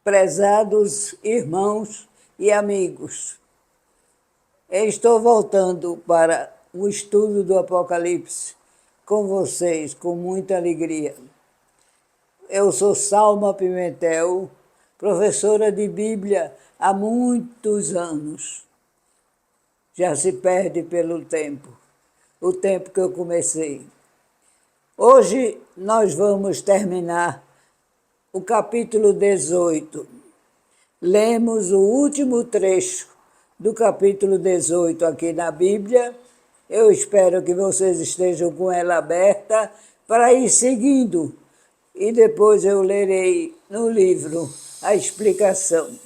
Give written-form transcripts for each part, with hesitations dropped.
Prezados irmãos e amigos, estou voltando para o estudo do Apocalipse com vocês, com muita alegria. Eu sou Salma Pimentel, professora de Bíblia há muitos anos. Já se perde pelo tempo, o tempo que eu comecei. Hoje nós vamos terminar o capítulo 18. Lemos o último trecho do capítulo 18 aqui na Bíblia. Eu espero que vocês estejam com ela aberta para ir seguindo. E depois eu lerei no livro a explicação.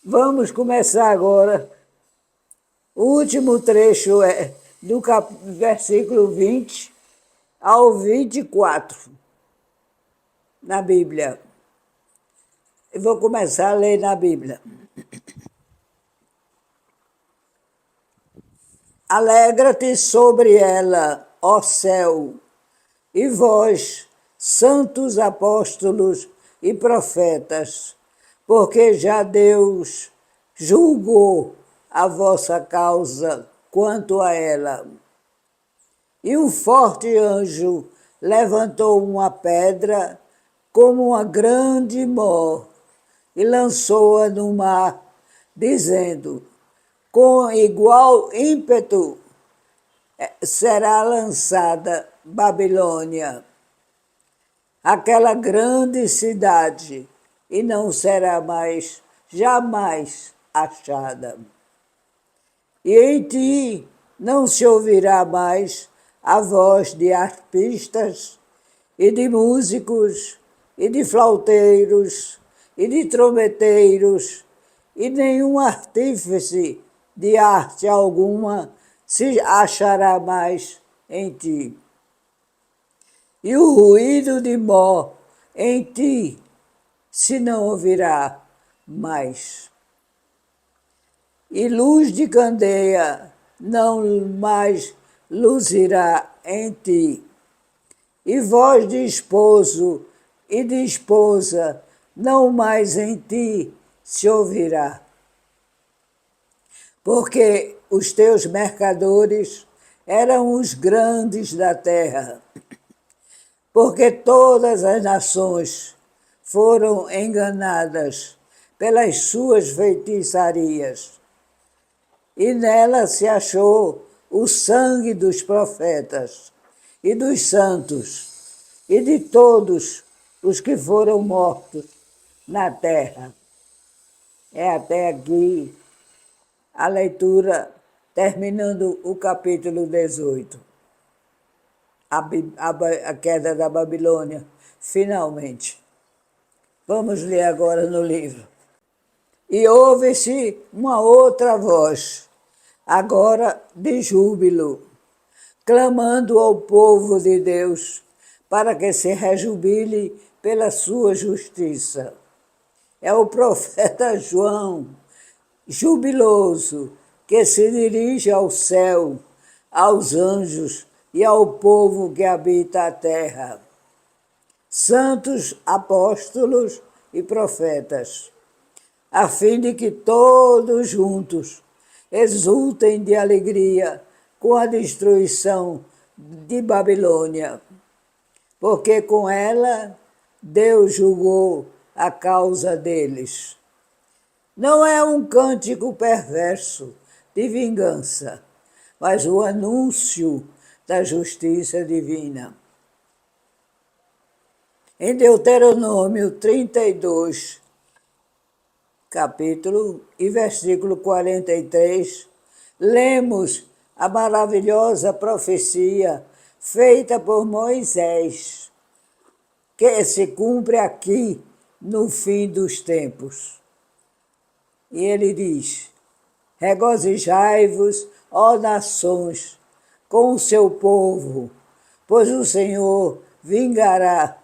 Vamos começar agora. O último trecho é do versículo 20 ao 24 na Bíblia. Eu vou começar a ler na Bíblia. Alegra-te sobre ela, ó céu, e vós, santos apóstolos e profetas, porque já Deus julgou a vossa causa quanto a ela. E um forte anjo levantou uma pedra como uma grande mó e lançou-a no mar, dizendo: com igual ímpeto será lançada Babilônia, aquela grande cidade, e não será mais, jamais achada. E em ti não se ouvirá mais a voz de arpistas e de músicos e de flauteiros e de trombeteiros, e nenhum artífice de arte alguma se achará mais em ti. E o ruído de mó em ti se não ouvirá mais. E luz de candeia não mais luzirá em ti. E voz de esposo e de esposa não mais em ti se ouvirá. Porque os teus mercadores eram os grandes da terra. Porque todas as nações foram enganadas pelas suas feitiçarias. E nela se achou o sangue dos profetas e dos santos e de todos os que foram mortos na terra. É até aqui a leitura, terminando o capítulo 18. A queda da Babilônia, finalmente. Vamos ler agora no livro. E ouve-se uma outra voz, agora de júbilo, clamando ao povo de Deus para que se rejubile pela sua justiça. É o profeta João, jubiloso, que se dirige ao céu, aos anjos e ao povo que habita a terra. Santos apóstolos e profetas, a fim de que todos juntos exultem de alegria com a destruição de Babilônia, porque com ela Deus julgou a causa deles. Não é um cântico perverso de vingança, mas o anúncio da justiça divina. Em Deuteronômio 32, capítulo e versículo 43, lemos a maravilhosa profecia feita por Moisés, que se cumpre aqui no fim dos tempos. E ele diz: regozijai-vos, ó nações, com o seu povo, pois o Senhor vingará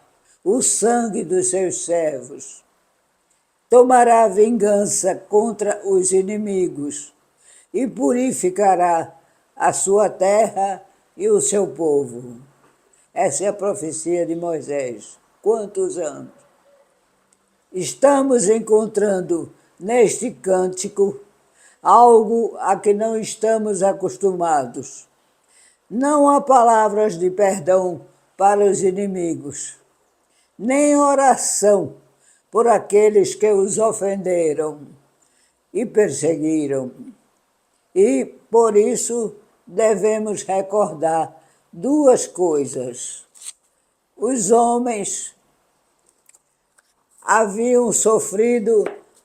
o sangue dos seus servos. Tomará vingança contra os inimigos e purificará a sua terra e o seu povo. Essa é a profecia de Moisés. Quantos anos? Estamos encontrando neste cântico algo a que não estamos acostumados. Não há palavras de perdão para os inimigos, nem oração por aqueles que os ofenderam e perseguiram. E, por isso, devemos recordar duas coisas. Os homens haviam sofrido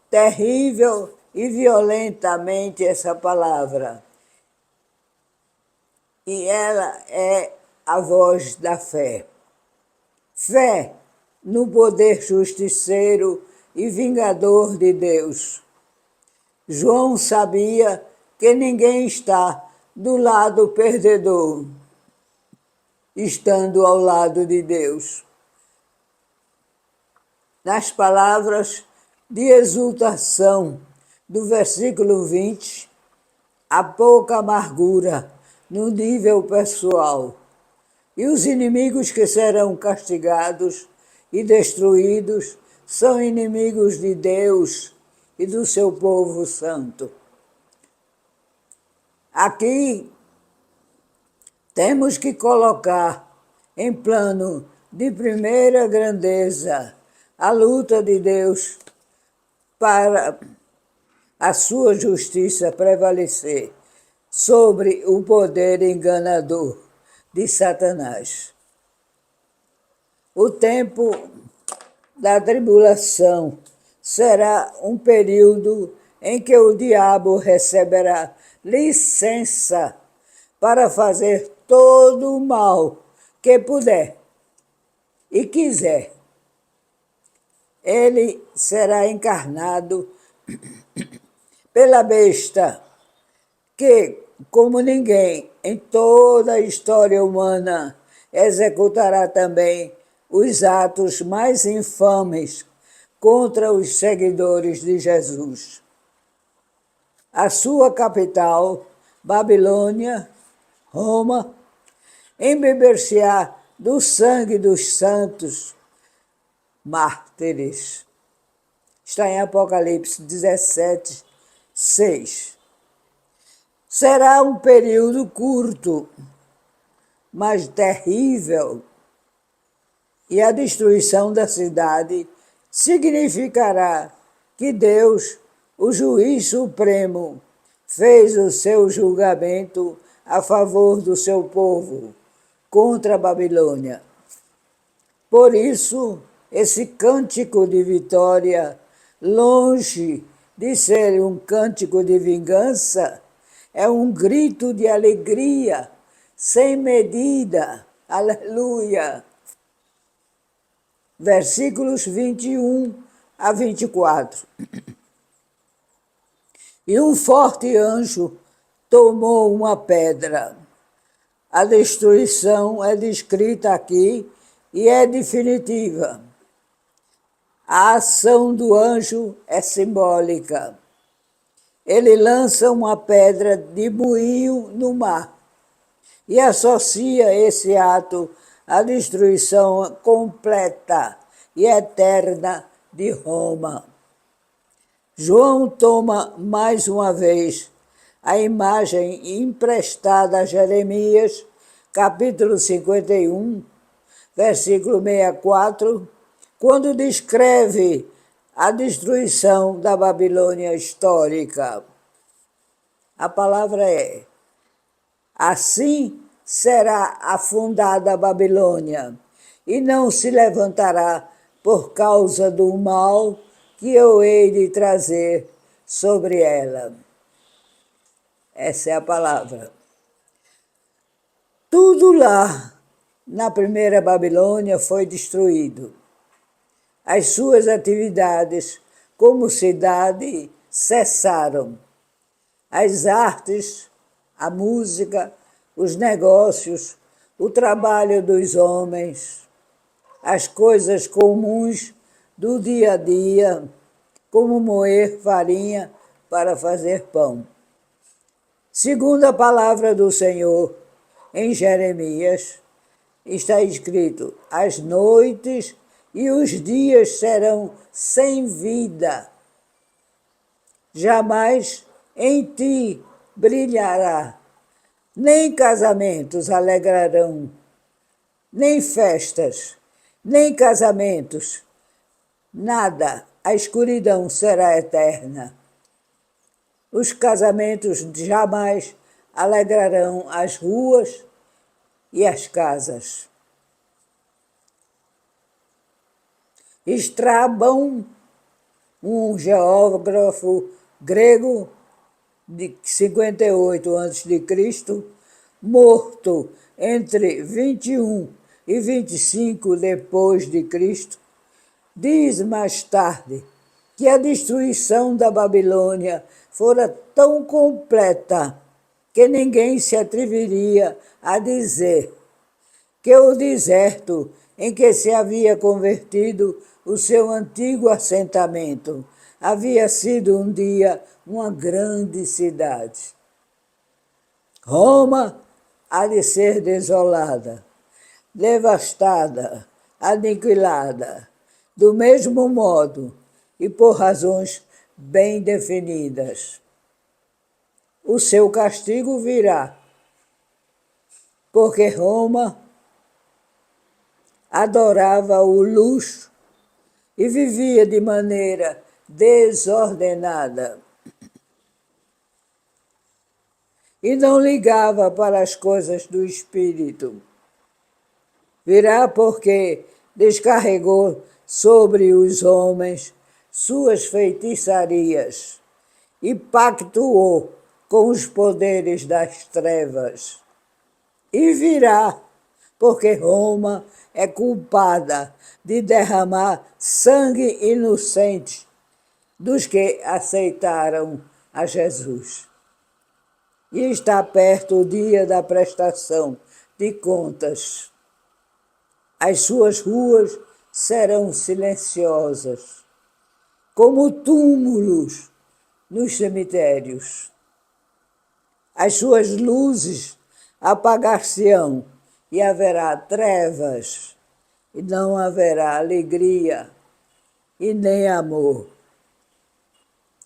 terrível e violentamente essa palavra. E ela é a voz da fé. Fé no poder justiceiro e vingador de Deus. João sabia que ninguém está do lado perdedor, estando ao lado de Deus. Nas palavras de exultação do versículo 20, há pouca amargura no nível pessoal. E os inimigos que serão castigados e destruídos são inimigos de Deus e do seu povo santo. Aqui temos que colocar em plano de primeira grandeza a luta de Deus para a sua justiça prevalecer sobre o poder enganador de Satanás. O tempo da tribulação será um período em que o diabo receberá licença para fazer todo o mal que puder e quiser. Ele será encarnado pela besta, que, como ninguém em toda a história humana, executará também os atos mais infames contra os seguidores de Jesus. A sua capital, Babilônia, Roma, embeber-se-á do sangue dos santos mártires. Está em Apocalipse 17, 6. Será um período curto, mas terrível, e a destruição da cidade significará que Deus, o juiz supremo, fez o seu julgamento a favor do seu povo contra a Babilônia. Por isso, esse cântico de vitória, longe de ser um cântico de vingança, é um grito de alegria sem medida. Aleluia! Versículos 21 a 24. E um forte anjo tomou uma pedra. A destruição é descrita aqui e é definitiva. A ação do anjo é simbólica. Ele lança uma pedra de moinho no mar e associa esse ato à destruição completa e eterna de Roma. João toma mais uma vez a imagem emprestada a Jeremias, capítulo 51, versículo 64, quando descreve a destruição da Babilônia histórica. A palavra é: assim será afundada a Babilônia, e não se levantará por causa do mal que eu hei de trazer sobre ela. Essa é a palavra. Tudo lá na primeira Babilônia foi destruído. As suas atividades como cidade cessaram. As artes, a música, os negócios, o trabalho dos homens, as coisas comuns do dia a dia, como moer farinha para fazer pão. Segundo a palavra do Senhor, em Jeremias, está escrito: as noites e os dias serão sem vida. Jamais em ti brilhará, nem casamentos alegrarão, nem festas, nem casamentos, nada, a escuridão será eterna. Os casamentos jamais alegrarão as ruas e as casas. Estrabão, um geógrafo grego de 58 a.C., morto entre 21 e 25 depois de Cristo, diz mais tarde que a destruição da Babilônia fora tão completa que ninguém se atreveria a dizer que o deserto em que se havia convertido o seu antigo assentamento havia sido um dia uma grande cidade. Roma há de ser desolada, devastada, aniquilada, do mesmo modo e por razões bem definidas. O seu castigo virá, porque Roma adorava o luxo e vivia de maneira desordenada. E não ligava para as coisas do espírito. Virá porque descarregou sobre os homens suas feitiçarias e pactuou com os poderes das trevas. E virá porque Roma é culpada de derramar sangue inocente dos que aceitaram a Jesus. E está perto o dia da prestação de contas. As suas ruas serão silenciosas, como túmulos nos cemitérios. As suas luzes apagar-se-ão e haverá trevas, e não haverá alegria e nem amor.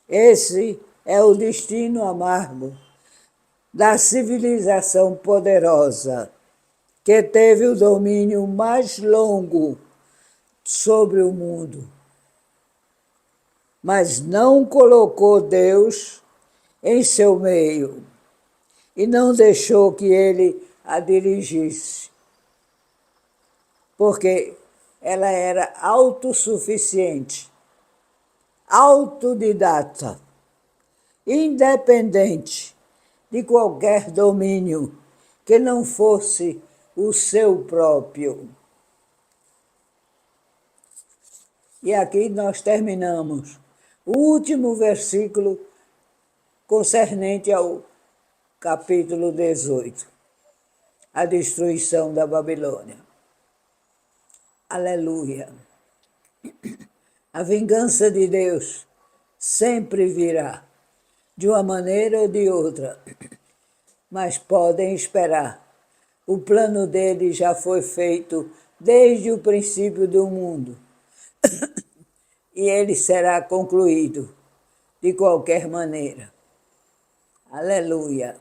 Esse é o destino amargo da civilização poderosa, que teve o domínio mais longo sobre o mundo, mas não colocou Deus em seu meio e não deixou que ele a dirigisse, porque ela era autossuficiente, autodidata, independente de qualquer domínio que não fosse o seu próprio. E aqui nós terminamos o último versículo concernente ao capítulo 18, a destruição da Babilônia. Aleluia! A vingança de Deus sempre virá, de uma maneira ou de outra, mas podem esperar. O plano dele já foi feito desde o princípio do mundo e ele será concluído de qualquer maneira. Aleluia!